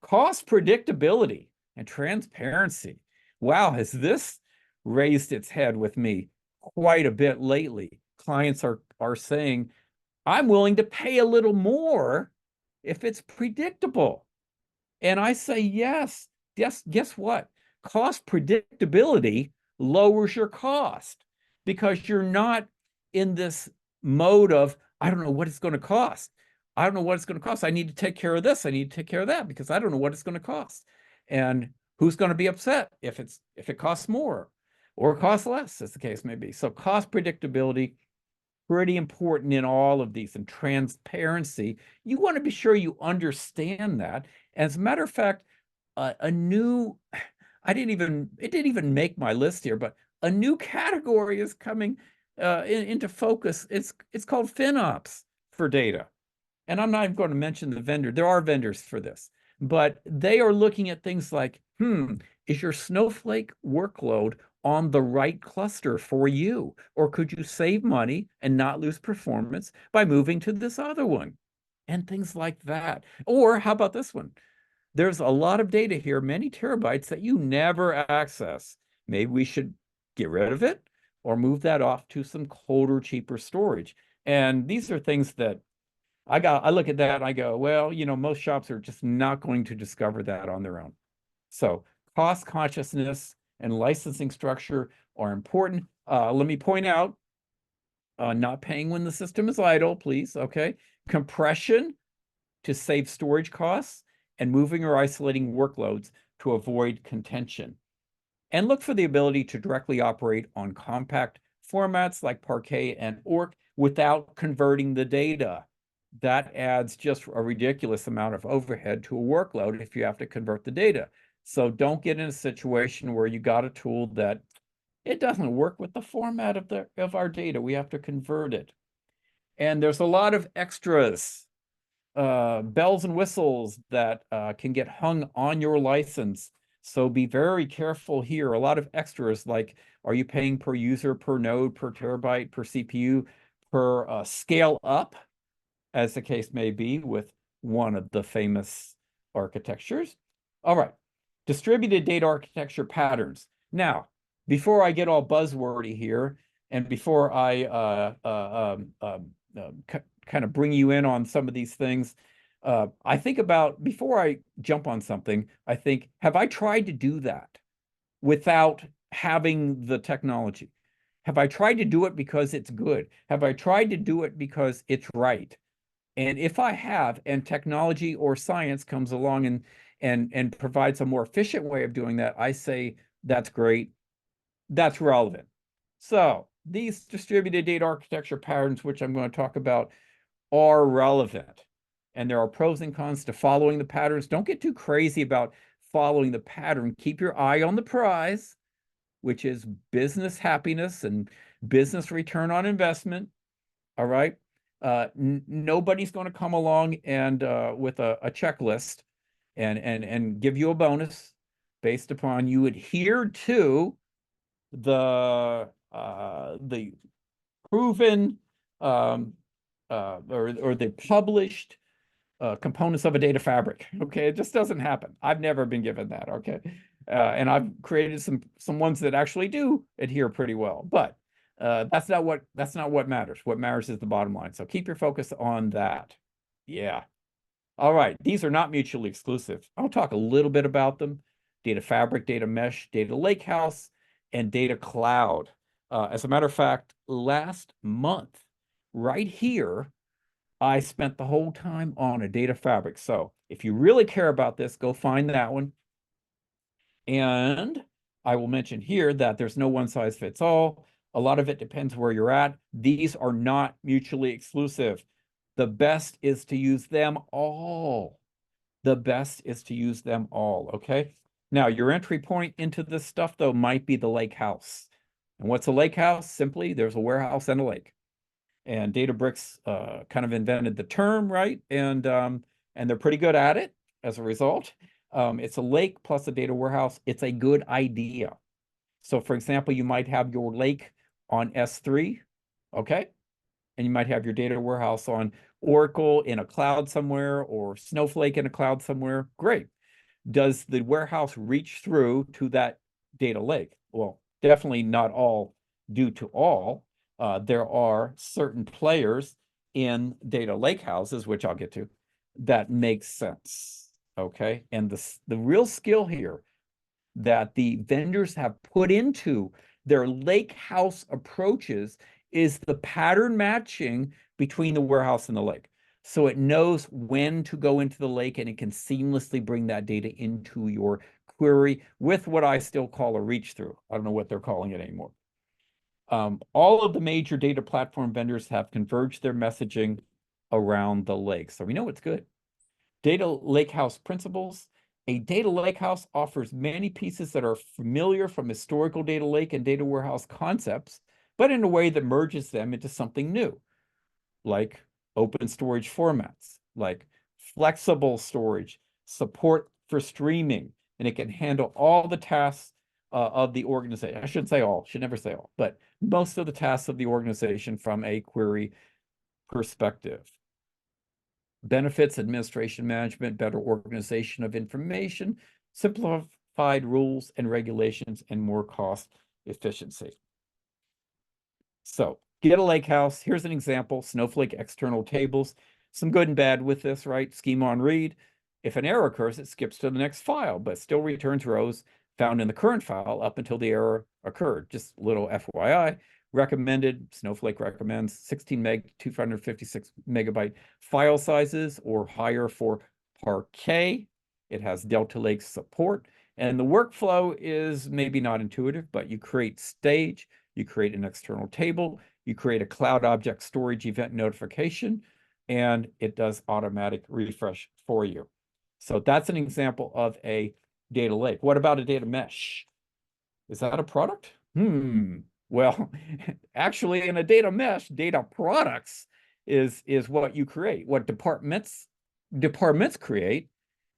Cost predictability and transparency. Wow, has this raised its head with me quite a bit lately? Clients are saying, I'm willing to pay a little more if it's predictable. And I say, yes. Guess what? Cost predictability lowers your cost because you're not in this mode of, I don't know what it's going to cost. I don't know what it's going to cost. I need to take care of this. I need to take care of that because I don't know what it's going to cost. And who's going to be upset if it costs more or costs less, as the case may be. So cost predictability, pretty important in all of these, and transparency. You want to be sure you understand that. As a matter of fact, it didn't even make my list here, but a new category is coming into focus. It's called FinOps for data. And I'm not even going to mention the vendor. There are vendors for this, but they are looking at things like, is your Snowflake workload on the right cluster for you? Or could you save money and not lose performance by moving to this other one? And things like that. Or how about this one? There's a lot of data here, many terabytes that you never access. Maybe we should get rid of it or move that off to some colder, cheaper storage. And these are things that I look at that and I go, well, most shops are just not going to discover that on their own. So cost consciousness and licensing structure are important. Let me point out, not paying when the system is idle, please, okay? Compression to save storage costs, and moving or isolating workloads to avoid contention. And look for the ability to directly operate on compact formats like Parquet and Orc without converting the data. That adds just a ridiculous amount of overhead to a workload if you have to convert the data. So don't get in a situation where you got a tool that it doesn't work with the format of our data. We have to convert it. And there's a lot of extras, bells and whistles that can get hung on your license. So be very careful here. A lot of extras, like, are you paying per user, per node, per terabyte, per CPU, per scale up, as the case may be with one of the famous architectures? All right, distributed data architecture patterns. Now, before I get all buzzwordy here, and before I kind of bring you in on some of these things, I think about, before I jump on something, I think, have I tried to do that without having the technology? Have I tried to do it because it's good? Have I tried to do it because it's right? And if I have, and technology or science comes along and provides a more efficient way of doing that, I say, that's great, that's relevant. So these distributed data architecture patterns, which I'm going to talk about, are relevant. And there are pros and cons to following the patterns. Don't get too crazy about following the pattern. Keep your eye on the prize, which is business happiness and business return on investment. All right. Nobody's going to come along and with a checklist and give you a bonus based upon you adhere to the proven or the published components of a data fabric. Okay, it just doesn't happen. I've never been given that. Okay, and I've created some ones that actually do adhere pretty well, but that's not what matters. What matters is the bottom line. So keep your focus on that. Yeah. All right. These are not mutually exclusive. I'll talk a little bit about them: data fabric, data mesh, data lakehouse, and data cloud. As a matter of fact, last month, right here, I spent the whole time on a data fabric. So if you really care about this, go find that one. And I will mention here that there's no one size fits all. A lot of it depends where you're at. These are not mutually exclusive. The best is to use them all. The best is to use them all, okay? Now, your entry point into this stuff, though, might be the lake house. And what's a lake house? Simply, there's a warehouse and a lake. And Databricks kind of invented the term, right? And they're pretty good at it as a result. It's a lake plus a data warehouse. It's a good idea. So, for example, you might have your lake on S3, okay? And you might have your data warehouse on Oracle in a cloud somewhere, or Snowflake in a cloud somewhere. Great. Does the warehouse reach through to that data lake? Well, definitely not all due to all. There are certain players in data lake houses, which I'll get to, that makes sense, okay? And the real skill here that the vendors have put into their lake house approaches is the pattern matching between the warehouse and the lake. So it knows when to go into the lake, and it can seamlessly bring that data into your query with what I still call a reach through. I don't know what they're calling it anymore. All of the major data platform vendors have converged their messaging around the lake. So we know it's good. Data lakehouse principles. A data lakehouse offers many pieces that are familiar from historical data lake and data warehouse concepts, but in a way that merges them into something new, like open storage formats, like flexible storage, support for streaming, and it can handle all the tasks of the organization. I shouldn't say all, should never say all, but most of the tasks of the organization from a query perspective. Benefits, administration management, better organization of information, simplified rules and regulations, and more cost efficiency. So get a lakehouse. Here's an example, Snowflake external tables. Some good and bad with this, right? Schema on read. If an error occurs, it skips to the next file, but still returns rows found in the current file up until the error occurred. Just a little FYI. Recommended, Snowflake recommends 16 meg, 256 megabyte file sizes or higher for Parquet. It has Delta Lake support. And the workflow is maybe not intuitive, but you create stage, you create an external table, you create a cloud object storage event notification, and it does automatic refresh for you. So that's an example of a data lake. What about a data mesh? Is that a product? Well, actually, in a data mesh, data products is what you create, what departments create.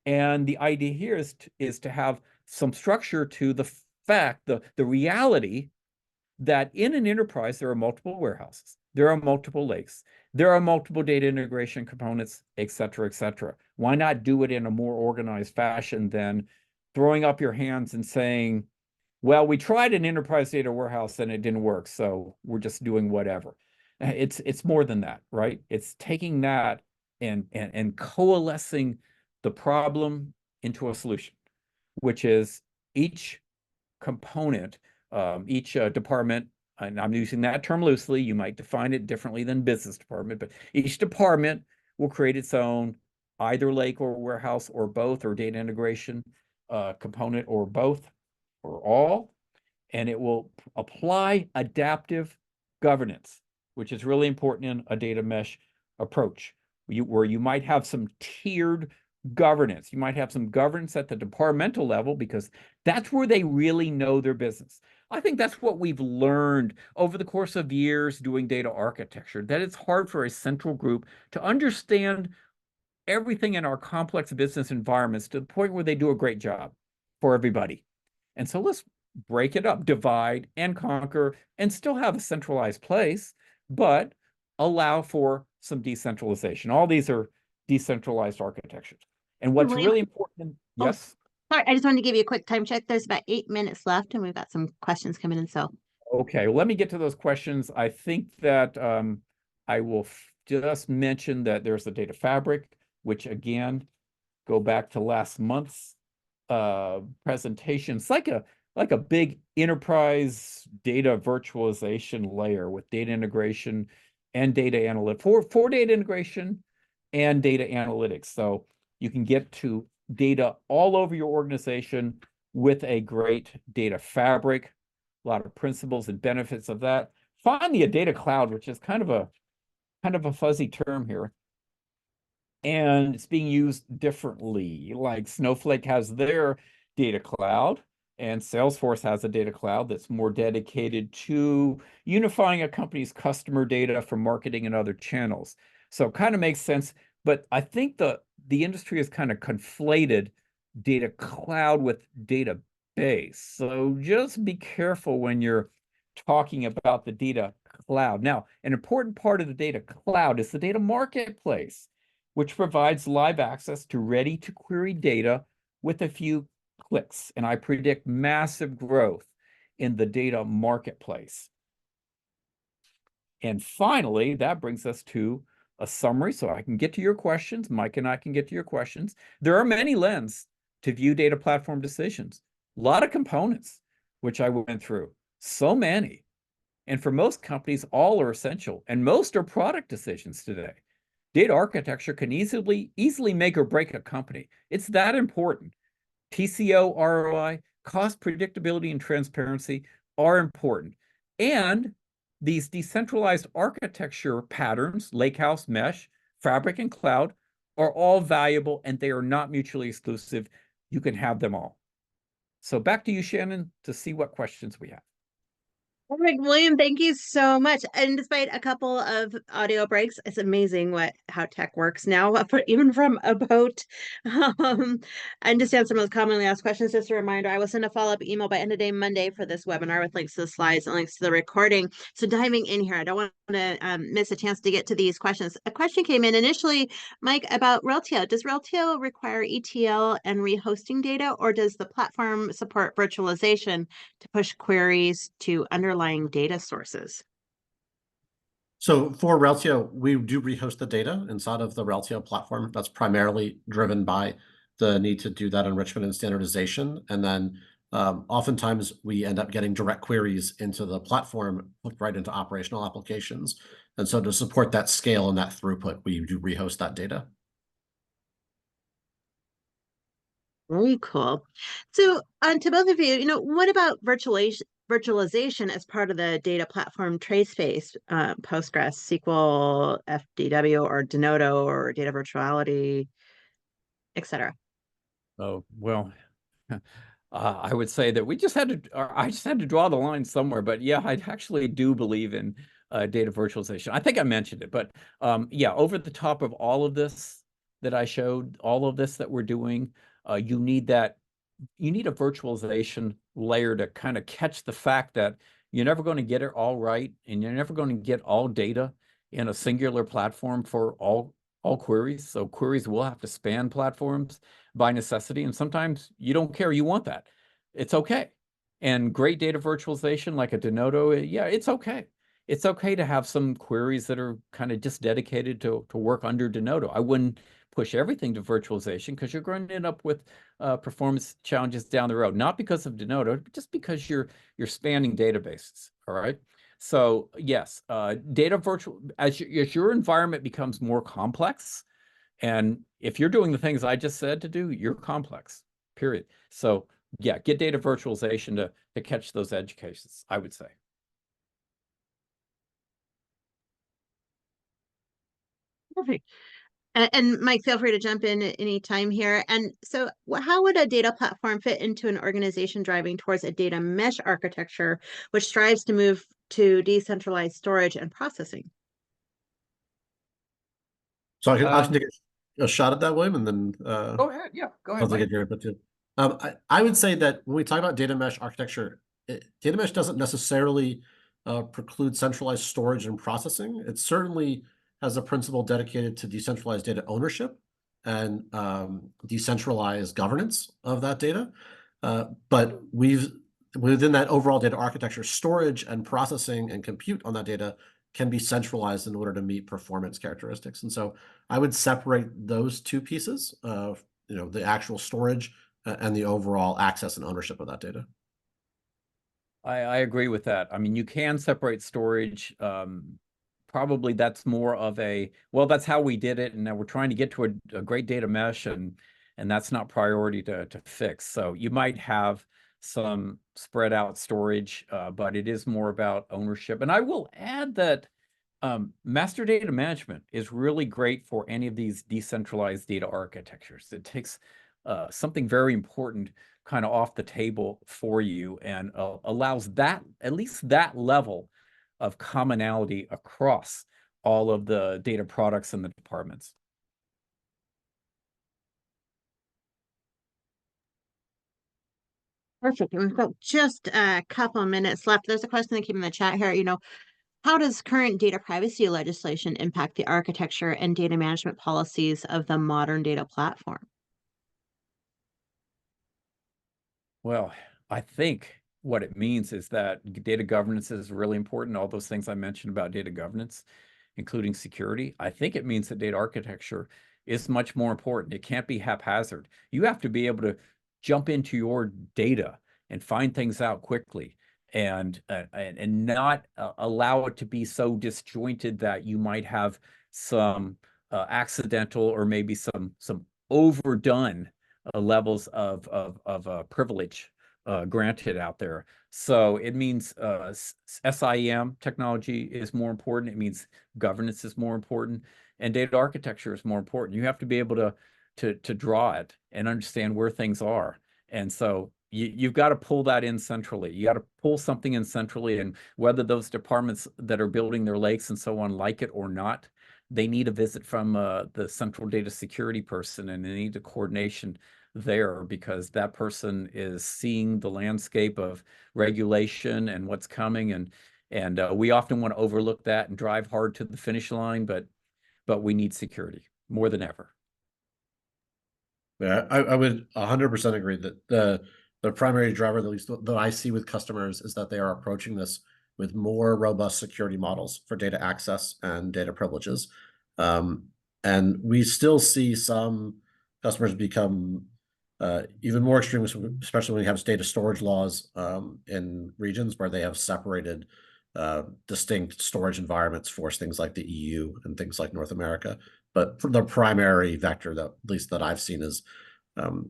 And the idea here is to have some structure to the fact, the reality that in an enterprise, there are multiple warehouses, there are multiple lakes, there are multiple data integration components, et cetera, et cetera. Why not do it in a more organized fashion than throwing up your hands and saying, well, we tried an enterprise data warehouse and it didn't work, so we're just doing whatever. It's more than that, right? It's taking that and coalescing the problem into a solution, which is each component, each department, and I'm using that term loosely, you might define it differently than business department, but each department will create its own either lake or warehouse or both, or data integration component or both or all, and it will apply adaptive governance, which is really important in a data mesh approach, where you might have some tiered governance. You might have some governance at the departmental level because that's where they really know their business. I think that's what we've learned over the course of years doing data architecture, that it's hard for a central group to understand everything in our complex business environments to the point where they do a great job for everybody. And so let's break it up, divide and conquer, and still have a centralized place, but allow for some decentralization. All these are decentralized architectures. And what's William, really important, yes? Sorry, I just wanted to give you a quick time check. There's about 8 minutes left, and we've got some questions coming in. So, okay, well, let me get to those questions. I think that I will just mention that there's the data fabric, which again, go back to last month's presentation. It's like a big enterprise data virtualization layer with data integration and data analytics for data integration and data analytics. So you can get to data all over your organization with a great data fabric, a lot of principles and benefits of that. Finally, a data cloud, which is kind of a fuzzy term here. And it's being used differently. Like Snowflake has their data cloud, and Salesforce has a data cloud that's more dedicated to unifying a company's customer data for marketing and other channels. So it kind of makes sense. But I think the industry has kind of conflated data cloud with database. So just be careful when you're talking about the data cloud. Now, an important part of the data cloud is the data marketplace, which provides live access to ready-to-query data with a few clicks. And I predict massive growth in the data marketplace. And finally, that brings us to a summary so I can get to your questions. Mike and I can get to your questions. There are many lenses to view data platform decisions. A lot of components, which I went through. So many. And for most companies, all are essential. And most are product decisions today. Data architecture can easily make or break a company. It's that important. TCO, ROI, cost predictability, and transparency are important. And these decentralized architecture patterns, Lakehouse, Mesh, Fabric, and Cloud, are all valuable, and they are not mutually exclusive. You can have them all. So back to you, Shannon, to see what questions we have. Perfect, William, thank you so much. And despite a couple of audio breaks, it's amazing how tech works now, even from a boat. And just to answer most commonly asked questions, just a reminder, I will send a follow-up email by end of day Monday for this webinar with links to the slides and links to the recording. So diving in here, I don't want to miss a chance to get to these questions. A question came in initially, Mike, about Reltio. Does Reltio require ETL and rehosting data, or does the platform support virtualization to push queries to underlying data sources? So for Reltio, we do rehost the data inside of the Reltio platform. That's primarily driven by the need to do that enrichment and standardization. And then oftentimes we end up getting direct queries into the platform, hooked right into operational applications. And so to support that scale and that throughput, we do rehost that data. Very cool. So to both of you, what about virtualization as part of the data platform trade space, Postgres, SQL, FDW, or Denodo, or data virtuality, etc.? Oh, well, I would say that we just had to, or I just had to draw the line somewhere. But yeah, I actually do believe in data virtualization. I think I mentioned it, but yeah, over the top of all of this that I showed, all of this that we're doing, you need a virtualization layer to kind of catch the fact that you're never going to get it all right, and you're never going to get all data in a singular platform for all queries. So queries will have to span platforms by necessity, and sometimes you don't care, you want that. It's okay. And great data virtualization like a Denodo, yeah, it's okay. It's okay to have some queries that are kind of just dedicated to work under Denodo. I wouldn't push everything to virtualization, because you're going to end up with performance challenges down the road, not because of Denodo, but just because you're spanning databases. All right. So yes, data virtual as your environment becomes more complex, and if you're doing the things I just said to do, you're complex. Period. So yeah, get data virtualization to catch those edge cases, I would say. Perfect. And Mike, feel free to jump in at any time here. And so how would a data platform fit into an organization driving towards a data mesh architecture, which strives to move to decentralized storage and processing? So I can take a shot at that, William, and then Go ahead. Yeah, go ahead, I'll get your input too. I would say that when we talk about data mesh architecture, data mesh doesn't necessarily preclude centralized storage and processing. It certainly has a principle dedicated to decentralized data ownership and decentralized governance of that data. But within that overall data architecture, storage and processing and compute on that data can be centralized in order to meet performance characteristics. And so I would separate those two pieces of the actual storage and the overall access and ownership of that data. I agree with that. I mean, you can separate storage. Probably that's more of well, that's how we did it, and now we're trying to get to a great data mesh, and that's not priority to fix. So you might have some spread out storage, but it is more about ownership. And I will add that master data management is really great for any of these decentralized data architectures. It takes something very important kind of off the table for you, and allows that, at least that level of commonality across all of the data products and the departments. Perfect. And we've got just a couple of minutes left. There's a question that came in the chat here. How does current data privacy legislation impact the architecture and data management policies of the modern data platform? Well, I think what it means is that data governance is really important. All those things I mentioned about data governance, including security. I think it means that data architecture is much more important. It can't be haphazard. You have to be able to jump into your data and find things out quickly, and not allow it to be so disjointed that you might have some accidental or maybe some overdone levels of privilege granted out there. So it means SIEM technology is more important. It means governance is more important, and data architecture is more important. You have to be able to draw it and understand where things are. And so you've got to pull that in centrally. You got to pull something in centrally, and whether those departments that are building their lakes and so on like it or not, they need a visit from the central data security person, and they need a coordination there, because that person is seeing the landscape of regulation and what's coming, and we often want to overlook that and drive hard to the finish line, but we need security more than ever. Yeah, I would 100% agree that the primary driver, at least that I see with customers, is that they are approaching this with more robust security models for data access and data privileges. And we still see some customers become even more extreme, especially when you have data storage laws in regions where they have separated distinct storage environments for things like the EU and things like North America. But for the primary vector that, at least that I've seen, is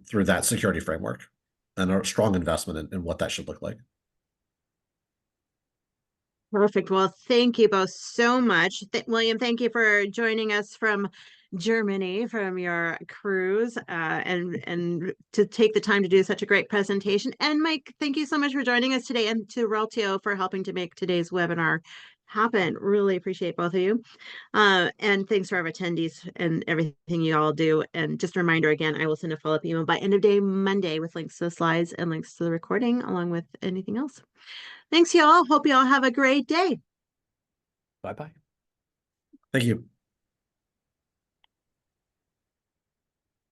through that security framework and a strong investment in what that should look like. Perfect. Well, thank you both so much. William, thank you for joining us from Germany, from your cruise, and to take the time to do such a great presentation. And Mike, thank you so much for joining us today, and to Reltio for helping to make today's webinar happen. Really appreciate both of you. And thanks for our attendees and everything you all do. And just a reminder again, I will send a follow-up email by end of day Monday with links to the slides and links to the recording, along with anything else. Thanks, y'all. Hope you all have a great day. Bye-bye. Thank you.